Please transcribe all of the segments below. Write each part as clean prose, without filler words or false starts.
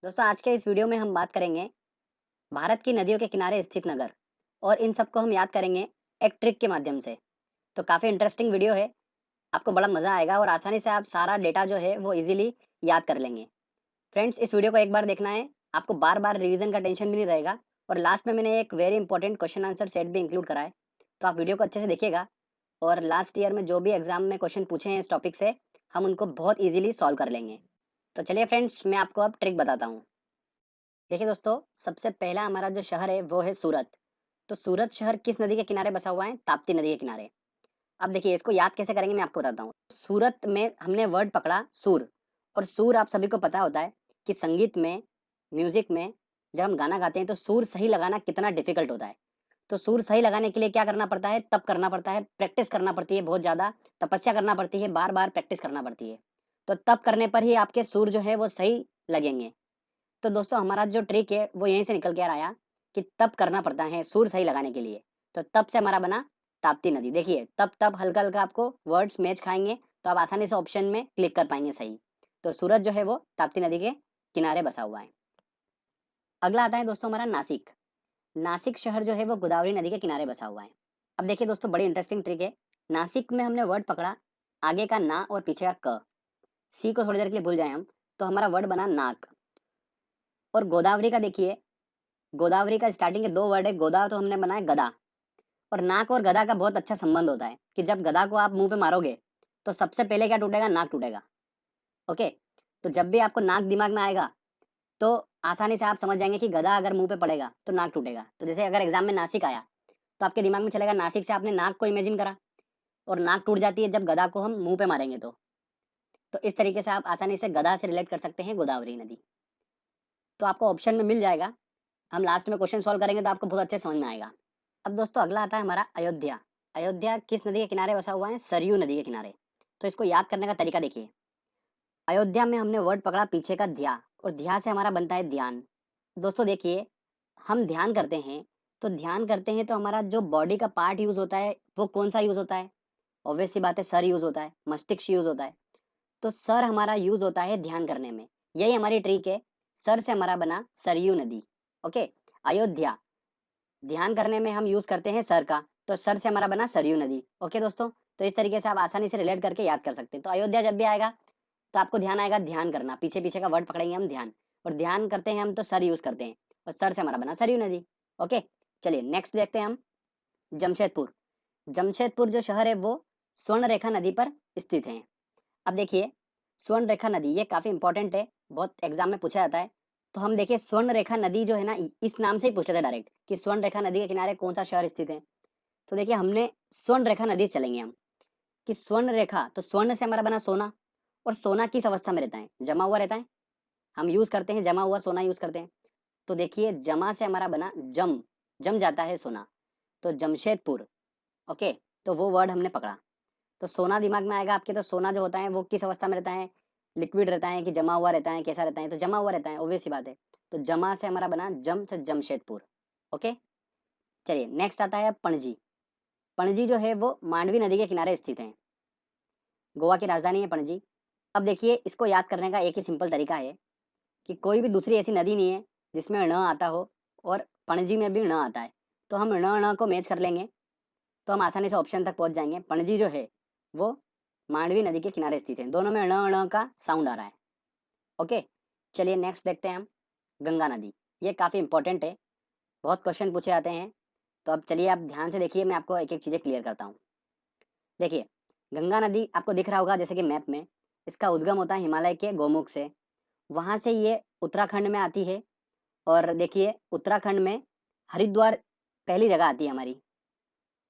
दोस्तों आज के इस वीडियो में हम बात करेंगे भारत की नदियों के किनारे स्थित नगर और इन सबको हम याद करेंगे एक ट्रिक के माध्यम से। तो काफ़ी इंटरेस्टिंग वीडियो है, आपको बड़ा मज़ा आएगा और आसानी से आप सारा डेटा जो है वो इजीली याद कर लेंगे। फ्रेंड्स इस वीडियो को एक बार देखना है, आपको बार-बार रिवीजन का टेंशन भी नहीं रहेगा और लास्ट में मैंने एक very important question answer set भी इंक्लूड करा है। तो आप वीडियो को अच्छे से देखिएगा और लास्ट ईयर में जो भी एग्जाम में क्वेश्चन पूछे हैं इस टॉपिक से, हम उनको बहुत ईजिली सॉल्व कर लेंगे। तो चलिए फ्रेंड्स मैं आपको अब ट्रिक बताता हूँ। देखिए दोस्तों, सबसे पहला हमारा जो शहर है वो है सूरत। तो सूरत शहर किस नदी के किनारे बसा हुआ है? ताप्ती नदी के किनारे। अब देखिए इसको याद कैसे करेंगे मैं आपको बताता हूँ। सूरत में हमने वर्ड पकड़ा सुर, और सुर आप सभी को पता होता है कि संगीत में, म्यूजिक में जब हम गाना गाते हैं तो सुर सही लगाना कितना डिफिकल्ट होता है। तो सुर सही लगाने के लिए क्या करना पड़ता है? तप करना पड़ता है, प्रैक्टिस करना पड़ती है, बहुत ज़्यादा तपस्या करना पड़ती है, बार-बार प्रैक्टिस करना पड़ती है। तो तप करने पर ही आपके सुर जो है वो सही लगेंगे। तो दोस्तों हमारा जो ट्रिक है वो यहीं से निकल के आ रहा कि तप करना पड़ता है सुर सही लगाने के लिए। तो तप से हमारा बना ताप्ती नदी। देखिए तप तप हल्का हल्का आपको वर्ड्स मैच खाएंगे तो आप आसानी से ऑप्शन में क्लिक कर पाएंगे सही। तो सूरत जो है वो ताप्ती नदी के किनारे बसा हुआ है। अगला आता है दोस्तों हमारा नासिक। नासिक शहर जो है वो गोदावरी नदी के किनारे बसा हुआ है। अब देखिए दोस्तों बड़ी इंटरेस्टिंग ट्रिक है। नासिक में हमने वर्ड पकड़ा, आगे का ना और पीछे का क। सी को थोड़ी देर के लिए भूल जाए हम, तो हमारा वर्ड बना नाक। और गोदावरी का देखिए, गोदावरी का स्टार्टिंग के दो वर्ड है, गोदा तो हमने बनाया गदा। और नाक और गदा का बहुत अच्छा संबंध होता है कि जब गदा को आप मुंह पे मारोगे तो सबसे पहले क्या टूटेगा? नाक टूटेगा। ओके, तो जब भी आपको नाक दिमाग में आएगा तो आसानी से आप समझ जाएंगे कि गदा अगर मुंह पे पड़ेगा तो नाक टूटेगा। तो जैसे अगर एग्जाम में नासिक आया तो आपके दिमाग में चलेगा नासिक से आपने नाक को इमेजिन करा, और नाक टूट जाती है जब गदा को हम मुंह पे मारेंगे। तो इस तरीके से आप आसानी से गदा से रिलेट कर सकते हैं गोदावरी नदी। तो आपको ऑप्शन में मिल जाएगा, हम लास्ट में क्वेश्चन सॉल्व करेंगे तो आपको बहुत अच्छे समझ में आएगा। अब दोस्तों अगला आता है हमारा अयोध्या। अयोध्या किस नदी के किनारे बसा हुआ है? सरयू नदी के किनारे। तो इसको याद करने का तरीका देखिए। अयोध्या में हमने वर्ड पकड़ा पीछे का ध्या, और ध्या से हमारा बनता है ध्यान। दोस्तों देखिए, हम ध्यान करते हैं, तो ध्यान करते हैं तो हमारा जो बॉडी का पार्ट यूज होता है वो कौन सा यूज होता है? ऑब्वियस सी बात है, सर यूज होता है, मस्तिष्क यूज होता है। तो सर हमारा यूज होता है ध्यान करने में। यही हमारी ट्रिक है, सर से हमारा बना सरयू नदी। ओके, अयोध्या ध्यान करने में हम यूज करते हैं सर का, तो सर से हमारा बना सरयू नदी। ओके दोस्तों, तो इस तरीके से आप आसानी से रिलेट करके याद कर सकते हैं। तो अयोध्या जब भी आएगा तो आपको ध्यान आएगा ध्यान करना, पीछे पीछे का वर्ड पकड़ेंगे हम ध्यान, और ध्यान करते हैं हम तो सर यूज करते हैं, और सर से हमारा बना सरयू नदी। ओके, चलिए नेक्स्ट देखते हैं हम जमशेदपुर। जमशेदपुर जो शहर है वो स्वर्ण रेखा नदी पर स्थित है। अब देखिए, स्वर्ण रेखा नदी ये काफी इंपॉर्टेंट है, बहुत एग्जाम में पूछा जाता है। तो हम देखिए स्वर्ण रेखा नदी जो है ना, इस नाम से ही पूछ लेते हैं डायरेक्ट कि स्वर्ण रेखा नदी के किनारे कौन सा शहर स्थित है। तो देखिए हमने स्वर्ण रेखा नदी से चलेंगे हम, कि स्वर्ण रेखा, तो स्वर्ण से हमारा बना सोना, और सोना किस अवस्था में रहता है? जमा हुआ रहता है। हम यूज करते हैं जमा हुआ सोना यूज करते हैं। तो देखिए जमा से हमारा बना जम, जम जाता है सोना। तो जमशेदपुर। ओके, तो वो वर्ड हमने पकड़ा। तो सोना दिमाग में आएगा आपके, तो सोना जो होता है वो किस अवस्था में रहता है? लिक्विड रहता है कि जमा हुआ रहता है, कैसा रहता है? तो जमा हुआ रहता है, ऑब्वियस सी बात है। तो जमा से हमारा बना जम से जमशेदपुर। ओके, चलिए नेक्स्ट आता है पणजी। पणजी जो है वो मांडवी नदी के किनारे स्थित है, गोवा की राजधानी है पणजी। अब देखिए इसको याद करने का एक ही सिंपल तरीका है कि कोई भी दूसरी ऐसी नदी नहीं है जिसमें ण आता हो, और पणजी में भी ण आता है। तो हम ण ण को मैच कर लेंगे तो हम आसानी से ऑप्शन तक पहुंच जाएंगे। पणजी जो है वो मांडवी नदी के किनारे स्थित है, दोनों में ण ण का साउंड आ रहा है। ओके, चलिए नेक्स्ट देखते हैं हम गंगा नदी। ये काफ़ी इंपॉर्टेंट है, बहुत क्वेश्चन पूछे जाते हैं। तो अब चलिए आप ध्यान से देखिए, मैं आपको एक एक चीज़ें क्लियर करता हूँ। देखिए गंगा नदी आपको दिख रहा होगा जैसे कि मैप में, इसका उद्गम होता है हिमालय के गोमुख से, वहाँ से ये उत्तराखंड में आती है। और देखिए उत्तराखंड में हरिद्वार पहली जगह आती है हमारी।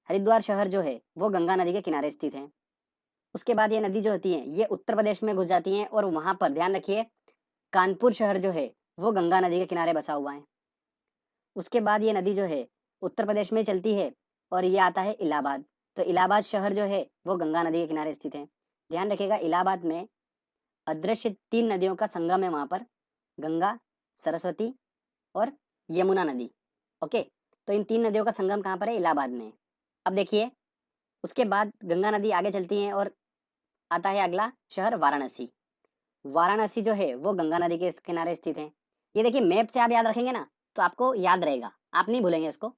हरिद्वार शहर जो है वो गंगा नदी के किनारे स्थित है। उसके बाद ये नदी जो होती है ये उत्तर प्रदेश में घुस जाती हैं, और वहाँ पर ध्यान रखिए कानपुर शहर जो है वो गंगा नदी के किनारे बसा हुआ है। उसके बाद ये नदी जो है उत्तर प्रदेश में चलती है, और ये आता है इलाहाबाद। तो इलाहाबाद शहर जो है वो गंगा नदी के किनारे स्थित है। ध्यान रखिएगा इलाहाबाद में अदृश्य तीन नदियों का संगम है वहाँ पर, गंगा, सरस्वती और यमुना नदी। ओके, तो इन तीन नदियों का संगम कहाँ पर है? इलाहाबाद में। अब देखिए उसके बाद गंगा नदी आगे चलती है और आता है अगला शहर वाराणसी। वाराणसी जो है वो गंगा नदी के किनारे स्थित है। ये देखिए मैप से आप याद रखेंगे ना तो आपको याद रहेगा, आप नहीं भूलेंगे इसको।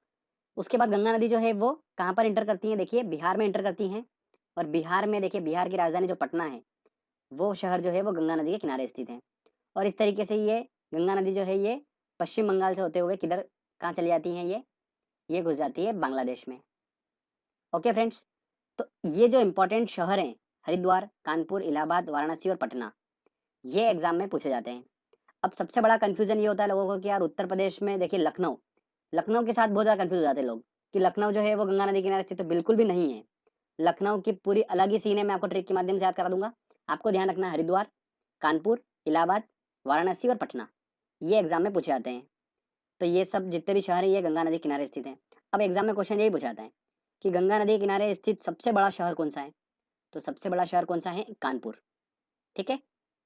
उसके बाद गंगा नदी जो है वो कहाँ पर इंटर करती है, देखिए बिहार में इंटर करती हैं। और बिहार में देखिए बिहार की राजधानी जो पटना है, वो शहर जो है वो गंगा नदी के किनारे स्थित है। और इस तरीके से ये गंगा नदी जो है ये पश्चिम बंगाल से होते हुए किधर कहाँ चली जाती है, ये घुस जाती है बांग्लादेश में। ओके फ्रेंड्स, तो ये जो इंपॉर्टेंट शहर हैं, हरिद्वार, कानपुर, इलाहाबाद, वाराणसी और पटना, ये एग्जाम में पूछे जाते हैं। अब सबसे बड़ा कंफ्यूजन ये होता है लोगों को कि यार उत्तर प्रदेश में देखिए लखनऊ, लखनऊ के साथ बहुत ज़्यादा कंफ्यूज हो जाते हैं लोग कि लखनऊ जो है वो गंगा नदी किनारे स्थित, तो बिल्कुल भी नहीं है। लखनऊ की पूरी अलग ही सीन है, मैं आपको ट्रिक के माध्यम से याद करा दूंगा। आपको ध्यान रखना है हरिद्वार, कानपुर, इलाहाबाद, वाराणसी और पटना, ये एग्जाम में पूछे जाते हैं। तो ये सब जितने भी शहर हैं ये गंगा नदी के किनारे स्थित हैं। अब एग्जाम में क्वेश्चन यही पूछा जाता है कि गंगा नदी के किनारे स्थित सबसे बड़ा शहर कौन सा है। तो सबसे बड़ा शहर कौन सा है, कानपुर। ठीक है,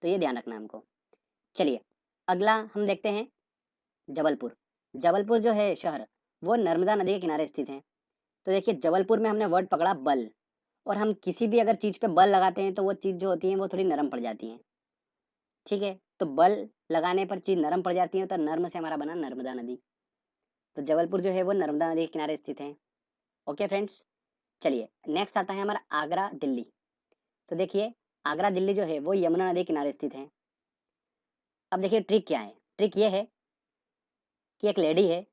तो ये ध्यान रखना है हमको। चलिए अगला हम देखते हैं जबलपुर। जबलपुर जो है शहर, वो नर्मदा नदी के किनारे स्थित है। तो देखिए जबलपुर में हमने वर्ड पकड़ा बल, और हम किसी भी अगर चीज पे बल लगाते हैं तो वो चीज जो होती है वो थोड़ी नरम पड़ जाती है। ठीक है, तो बल लगाने पर चीज नरम पड़ जाती है, तो नर्म से हमारा बना नर्मदा नदी। तो जबलपुर जो है वो नर्मदा नदी के किनारे स्थित है। ओके फ्रेंड्स, चलिए नेक्स्ट आता है हमारा आगरा दिल्ली। तो देखिए आगरा दिल्ली जो है वो यमुना नदी के किनारे स्थित है। अब देखिए ट्रिक क्या है, ट्रिक ये है कि एक लेडी है,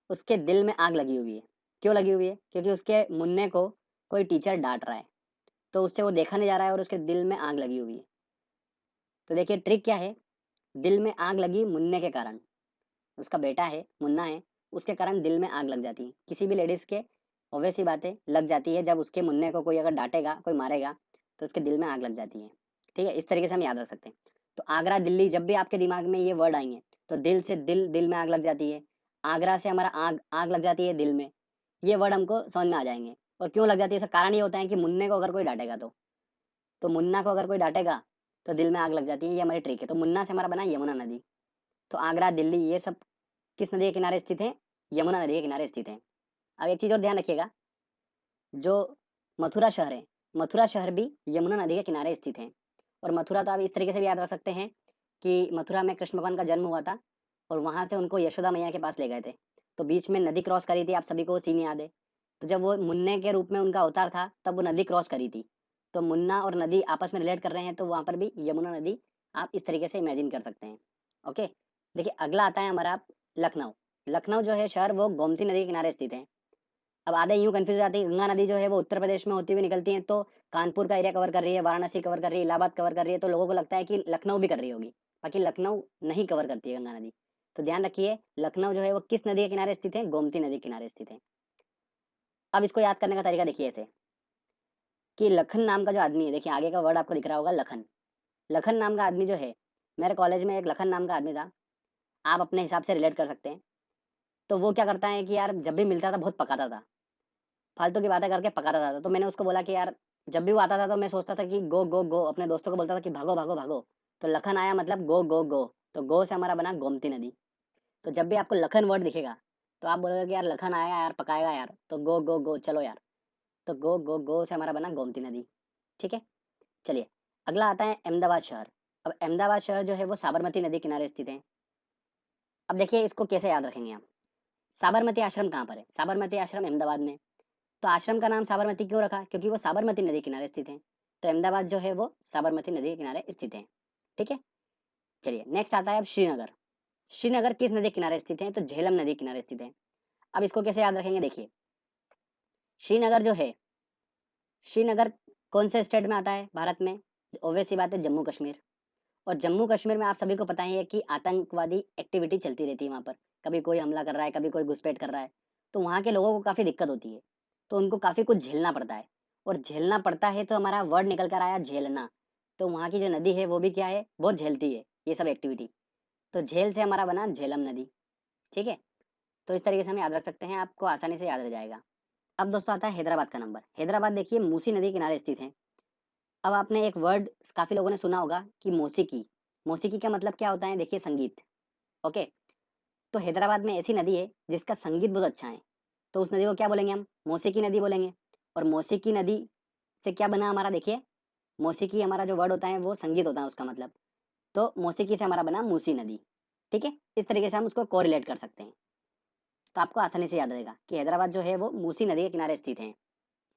उसके दिल में आग लगी हुई है। क्यों लगी हुई है, क्योंकि उसके मुन्ने को कोई टीचर डांट रहा है, तो उससे वो देखा नहीं जा रहा है और उसके दिल में आग लगी हुई है। तो देखिए ट्रिक क्या है, दिल में आग लगी मुन्ने के कारण, उसका बेटा है मुन्ना है, उसके कारण दिल में आग लग जाती है। किसी भी लेडीज के ऑब्वियस सी बातें लग जाती है, जब उसके मुन्ने को कोई अगर डांटेगा, कोई मारेगा, तो उसके दिल में आग लग जाती है। ठीक है, इस तरीके से हम याद रख सकते हैं। तो आगरा दिल्ली, जब भी आपके दिमाग में ये वर्ड आएंगे तो दिल से दिल, दिल में आग लग जाती है। आगरा से हमारा आग, आग लग जाती है दिल में। ये वर्ड हमको समझ में आ जाएंगे। और क्यों लग जाती है, इसका कारण ये होता है कि मुन्ने को अगर कोई डांटेगा तो मुन्ना को अगर कोई डांटेगा तो दिल में आग लग जाती है। ये हमारी ट्रिक है। तो मुन्ना से हमारा बना यमुना नदी। तो आगरा दिल्ली ये सब किस नदी के किनारे स्थित है, यमुना नदी के किनारे स्थित है। अब एक चीज और ध्यान रखिएगा, जो मथुरा शहर है, मथुरा शहर भी यमुना नदी के किनारे स्थित है। और मथुरा तो आप इस तरीके से भी याद रख सकते हैं कि मथुरा में कृष्ण भगवान का जन्म हुआ था, और वहां से उनको यशोदा मैया के पास ले गए थे। तो बीच में नदी क्रॉस करी थी, आप सभी को वो सीन याद है। तो जब वो मुन्ने के रूप में उनका अवतार था तब वो नदी क्रॉस करी थी। तो मुन्ना और नदी आपस में रिलेट कर रहे हैं, तो वहां पर भी यमुना नदी आप इस तरीके से इमेजिन कर सकते हैं। ओके, देखिए अगला आता है हमारा लखनऊ। लखनऊ जो है शहर वो गोमती नदी के किनारे स्थित है। अब आधे यूं कंफ्यूज हो जाते हैं, गंगा नदी जो है वो उत्तर प्रदेश में होती हुई निकलती है, तो कानपुर का एरिया कवर कर रही है, वाराणसी कवर कर रही है, इलाहाबाद कवर कर रही है, तो लोगों को लगता है कि लखनऊ भी कर रही होगी। बाकी लखनऊ नहीं कवर करती है गंगा नदी। तो ध्यान रखिए लखनऊ जो है वो किस नदी के किनारे स्थित है, गोमती नदी के किनारे स्थित है। अब इसको याद करने का तरीका देखिए ऐसे कि लखन नाम का जो आदमी है, देखिए आगे का वर्ड आपको दिख रहा होगा लखन। लखन नाम का आदमी जो है, मेरे कॉलेज में एक लखन नाम का आदमी था, आप अपने हिसाब से रिलेट कर सकते हैं। तो वो क्या करता है कि यार जब भी मिलता था बहुत पकाता था, फालतू की बातें करके पकाता था। तो मैंने उसको बोला कि यार जब भी वो आता था तो मैं सोचता था कि गो गो गो, अपने दोस्तों को बोलता था कि भागो भागो भागो। तो लखन आया मतलब गो गो गो। तो गो से हमारा बना गोमती नदी। तो जब भी आपको लखन वर्ड दिखेगा तो आप बोलोगे कि यार लखन आया यार, पकाएगा यार, तो गो गो गो चलो यार। तो गो गो गो से हमारा बना गोमती नदी। ठीक है, चलिए अगला आता है अहमदाबाद शहर। अब अहमदाबाद शहर जो है वो साबरमती नदी किनारे स्थित है। अब देखिए इसको कैसे याद रखेंगे आप, साबरमती आश्रम कहाँ पर है, साबरमती आश्रम अहमदाबाद में। तो आश्रम का नाम साबरमती क्यों रखा, क्योंकि वो साबरमती नदी किनारे स्थित है। तो अहमदाबाद जो है वो साबरमती नदी के किनारे स्थित है। ठीक है, चलिए नेक्स्ट आता है अब श्रीनगर। श्रीनगर किस नदी किनारे स्थित है, तो झेलम नदी किनारे स्थित है। अब इसको कैसे याद रखेंगे, देखिए श्रीनगर जो है, श्रीनगर कौन से स्टेट में आता है भारत में, ऑब्वियस सी बात है जम्मू कश्मीर। और जम्मू कश्मीर में आप सभी को पता ही है कि आतंकवादी एक्टिविटी चलती रहती है वहाँ पर। कभी कोई हमला कर रहा है, कभी कोई घुसपैठ कर रहा है, तो वहाँ के लोगों को काफ़ी दिक्कत होती है। तो उनको काफ़ी कुछ झेलना पड़ता है। और झेलना पड़ता है तो हमारा वर्ड निकल कर आया झेलना। तो वहाँ की जो नदी है वो भी क्या है, बहुत झेलती है ये सब एक्टिविटी। तो झेल से हमारा बना झेलम नदी। ठीक है, तो इस तरीके से हम याद रख सकते हैं, आपको आसानी से याद रह जाएगा। अब दोस्तों आता है हैदराबाद का नंबर। हैदराबाद देखिए मूसी नदी किनारे स्थित है। अब आपने एक वर्ड काफ़ी लोगों ने सुना होगा कि मौसीकी। मौसीकी का मतलब क्या होता है, देखिए संगीत। ओके, तो हैदराबाद में ऐसी नदी है जिसका संगीत बहुत अच्छा है, तो उस नदी को क्या बोलेंगे हम, मौसीकी नदी बोलेंगे। और मौसीकी नदी से क्या बना हमारा, देखिए मौसीकी हमारा जो वर्ड होता है वो संगीत होता है उसका मतलब। तो मौसीकी से हमारा बना मूसी नदी। ठीक है, इस तरीके से हम उसको कोरिलेट कर सकते हैं। तो आपको आसानी से याद रहेगा कि हैदराबाद जो है वो मूसी नदी के किनारे स्थित है।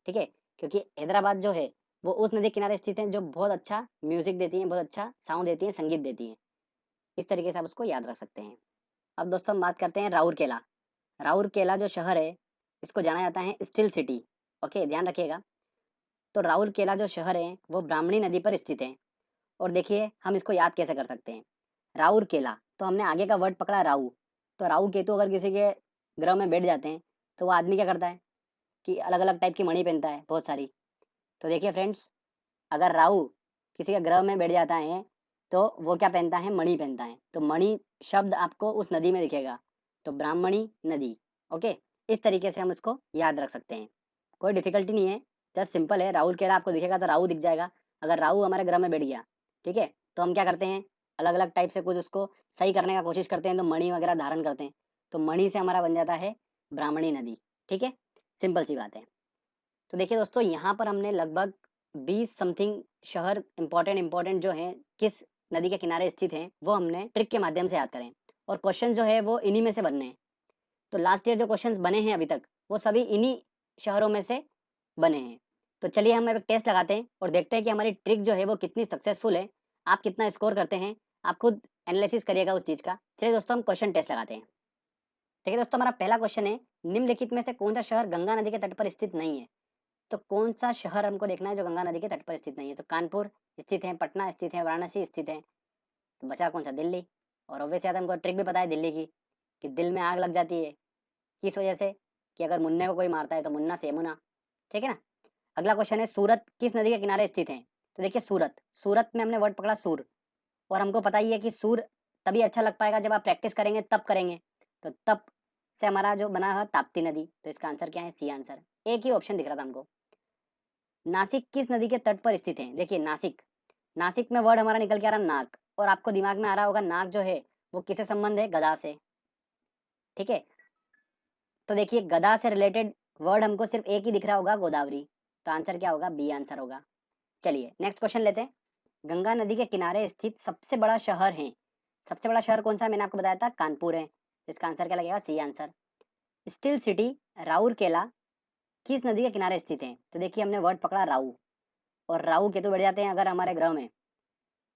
ठीक है, क्योंकि हैदराबाद जो है वो उस नदी के किनारे स्थित है जो बहुत अच्छा म्यूजिक देती है, बहुत अच्छा साउंड देती है, संगीत देती है। इस तरीके से आप उसको याद रख सकते हैं। अब दोस्तों हम बात करते हैं राउरकेला। राउरकेला जो शहर है, इसको जाना जाता है स्टील सिटी। ओके, ध्यान रखिएगा। तो राउरकेला जो शहर है वो ब्राह्मणी नदी पर स्थित है। और देखिए हम इसको याद कैसे कर सकते हैं। राउरकेला, तो हमने आगे का वर्ड पकड़ा राहु। तो राहु केतु अगर किसी के ग्रह में बैठ जाते हैं तो वो आदमी क्या करता है कि अलग अलग टाइप की मणि पहनता है, बहुत सारी। तो देखिए फ्रेंड्स, अगर राहु किसी के ग्रह में बैठ जाता है तो वो क्या पहनता है, मणि पहनता है। तो मणि शब्द आपको उस नदी में दिखेगा, तो ब्राह्मणी नदी। ओके, इस तरीके से हम इसको याद रख सकते हैं। कोई डिफिकल्टी नहीं है, जस्ट सिंपल है। राहुल केला आपको दिखेगा तो राहु दिख जाएगा। अगर राहु हमारे ग्रह में बैठ गया, ठीक है, तो हम क्या करते हैं, अलग अलग टाइप से कुछ उसको सही करने का कोशिश करते हैं, तो मणि वगैरह धारण करते हैं। तो मणि से हमारा बन जाता है ब्राह्मणी नदी। ठीक है, सिंपल सी बात है। तो देखिए दोस्तों, यहाँ पर हमने लगभग 20 समथिंग शहर इंपॉर्टेंट इंपॉर्टेंट जो हैं किस नदी के किनारे स्थित हैं वो हमने ट्रिक के माध्यम से याद करें। और क्वेश्चन जो है वो इन्हीं में से बनने हैं। तो लास्ट ईयर जो क्वेश्चंस बने हैं अभी तक वो सभी इन्हीं शहरों में से बने हैं। तो चलिए हम अब एक टेस्ट लगाते हैं और देखते हैं कि हमारी ट्रिक जो है वो कितनी सक्सेसफुल है। आप कितना स्कोर करते हैं, आप खुद एनालिसिस करिएगा उस चीज़ का। चलिए दोस्तों हम क्वेश्चन टेस्ट लगाते हैं। देखिए दोस्तों, हमारा पहला क्वेश्चन है, निम्नलिखित में से कौन सा शहर गंगा नदी के तट पर स्थित नहीं है। तो कौन सा शहर हमको देखना है जो गंगा नदी के तट पर स्थित नहीं है। तो कानपुर स्थित है, पटना स्थित है, वाराणसी स्थित है। तो बचा कौन सा, दिल्ली। और ऑब्वियस याद हमको ट्रिक भी पता है दिल्ली की, कि दिल में आग लग जाती है किस वजह से, कि अगर मुन्ने को कोई मारता है तो मुन्ना से यमुना। ठीक है ना। अगला क्वेश्चन है, सूरत किस नदी के किनारे स्थित है। तो देखिए सूरत, सूरत में हमने वर्ड पकड़ा सूर। और हमको पता ही है कि सूर तभी अच्छा लग पाएगा जब आप प्रैक्टिस करेंगे तब करेंगे। तो तब से हमारा जो बना है ताप्ती नदी। तो इसका आंसर क्या है, सी आंसर। एक ही ऑप्शन दिख रहा था हमको। नासिक किस नदी के तट पर स्थित है। देखिए नासिक, नासिक में वर्ड हमारा निकल के आ रहा नाक। और आपको दिमाग में आ रहा होगा नाक जो है वो किससे संबंध है, गदा से। ठीक है, तो देखिए गदा से रिलेटेड वर्ड हमको सिर्फ एक ही दिख रहा होगा, गोदावरी। तो आंसर क्या होगा, बी आंसर होगा। चलिए नेक्स्ट क्वेश्चन लेते हैं। गंगा नदी के किनारे स्थित सबसे बड़ा शहर है। सबसे बड़ा शहर कौन सा है, मैंने आपको बताया था कानपुर है। तो इसका आंसर क्या लगेगा, C answer. Steel city Rourkela किस नदी के किनारे स्थित है। तो देखिए हमने वर्ड पकड़ा राउ। और राहु केतु बढ़ जाते हैं अगर हमारे ग्रह में,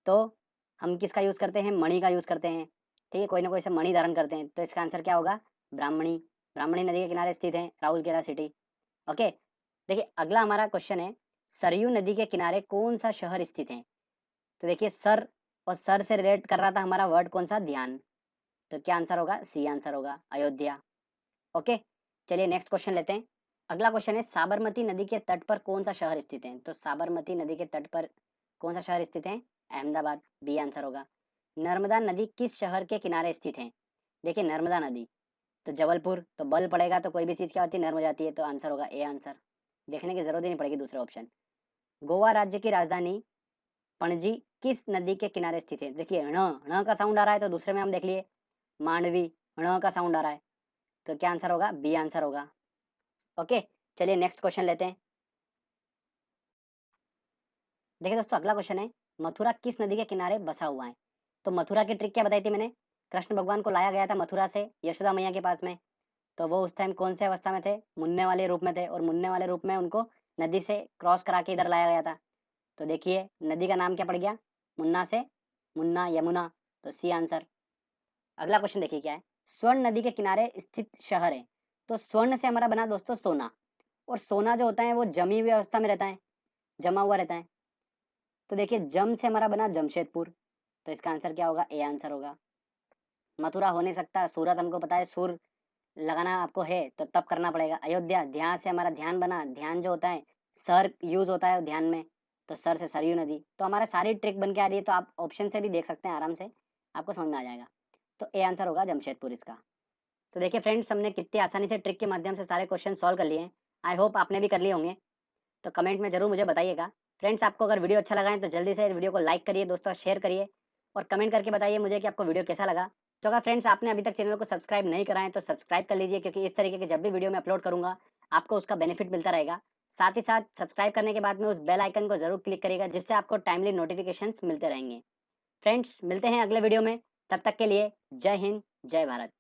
तो हम किसका यूज़ करते हैं, मणि का यूज़ करते हैं। ठीक है, कोई ना कोई सब मणि धारण करते हैं। तो इसका आंसर क्या होगा, ब्राह्मणी। ब्राह्मणी नदी के किनारे स्थित है राउरकेला सिटी। ओके, देखिए अगला हमारा क्वेश्चन है, सरयू नदी के किनारे कौन सा शहर स्थित है। तो देखिए सर, और सर से रिलेट कर रहा था हमारा वर्ड कौन सा, ध्यान। तो क्या आंसर होगा, सी आंसर होगा, अयोध्या। ओके, चलिए नेक्स्ट क्वेश्चन लेते हैं। अगला क्वेश्चन है, साबरमती नदी के तट पर कौन सा शहर स्थित है। तो साबरमती नदी के तट पर कौन सा शहर स्थित है, अहमदाबाद, बी आंसर होगा। नर्मदा नदी किस शहर के किनारे स्थित है। देखिए नर्मदा नदी, तो जबलपुर, तो बल पड़ेगा तो कोई भी चीज़ क्या होती है, नर्म हो जाती है। तो आंसर होगा ए आंसर। देखने की जरूरत ही नहीं पड़ेगी दूसरा ऑप्शन। गोवा राज्य की राजधानी पणजी किस नदी के किनारे स्थित है। देखिए ण, ण का साउंड आ रहा है तो दूसरे में हम देख लिए मांडवी, ण का साउंड आ रहा है। तो क्या आंसर होगा, बी आंसर होगा। ओके, चलिए नेक्स्ट क्वेश्चन लेते हैं। देखिए दोस्तों अगला क्वेश्चन है, मथुरा किस नदी के किनारे बसा हुआ है। तो मथुरा की ट्रिक क्या बताई थी मैंने, कृष्ण भगवान को लाया गया था मथुरा से यशोदा मैया के पास में। तो वो उस टाइम कौन से अवस्था में थे, मुन्ने वाले रूप में थे। और मुन्ने वाले रूप में उनको नदी से क्रॉस करा के इधर लाया गया था। तो देखिए नदी का नाम क्या पड़ गया, मुन्ना से मुन्ना, यमुना। तो सी आंसर। अगला क्वेश्चन देखिए क्या है, स्वर्ण नदी के किनारे स्थित शहर है। तो स्वर्ण से हमारा बना दोस्तों सोना। और सोना जो होता है वो जमी हुई अवस्था में रहता है, जमा हुआ रहता है। तो देखिए जम से हमारा बना जमशेदपुर। तो इसका आंसर क्या होगा, ए आंसर होगा। मथुरा हो नहीं सकता, सूरत हमको पता है सुर लगाना आपको है तो तब करना पड़ेगा। अयोध्या, ध्यान से हमारा ध्यान बना। ध्यान जो होता है सर यूज होता है ध्यान में, तो सर से सरयू नदी। तो हमारा सारी ट्रिक बन के आ रही है। तो आप ऑप्शन से भी देख सकते हैं आराम से, आपको समझ में आ जाएगा। तो ए आंसर होगा जमशेदपुर इसका। तो देखिए फ्रेंड्स, हमने कितनी आसानी से ट्रिक के माध्यम से सारे क्वेश्चन सॉल्व कर लिए हैं। आई होप आपने भी कर लिए होंगे। तो कमेंट में ज़रूर मुझे बताइएगा। फ्रेंड्स आपको अगर वीडियो अच्छा लगा है तो जल्दी से वीडियो को लाइक करिए, दोस्तों शेयर करिए। और कमेंट करके बताइए मुझे कि आपको वीडियो कैसा लगा। तो अगर फ्रेंड्स आपने अभी तक चैनल को सब्सक्राइब नहीं करा है तो सब्सक्राइब कर लीजिए, क्योंकि इस तरीके के जब भी वीडियो मैं अपलोड करूँगा आपको उसका बेनिफिट मिलता रहेगा। साथ ही साथ सब्सक्राइब करने के बाद में उस बेल आइकन को ज़रूर क्लिक करिएगा, जिससे आपको टाइमली नोटिफिकेशंस मिलते रहेंगे। फ्रेंड्स मिलते हैं अगले वीडियो में। तब तक के लिए जय हिंद, जय भारत।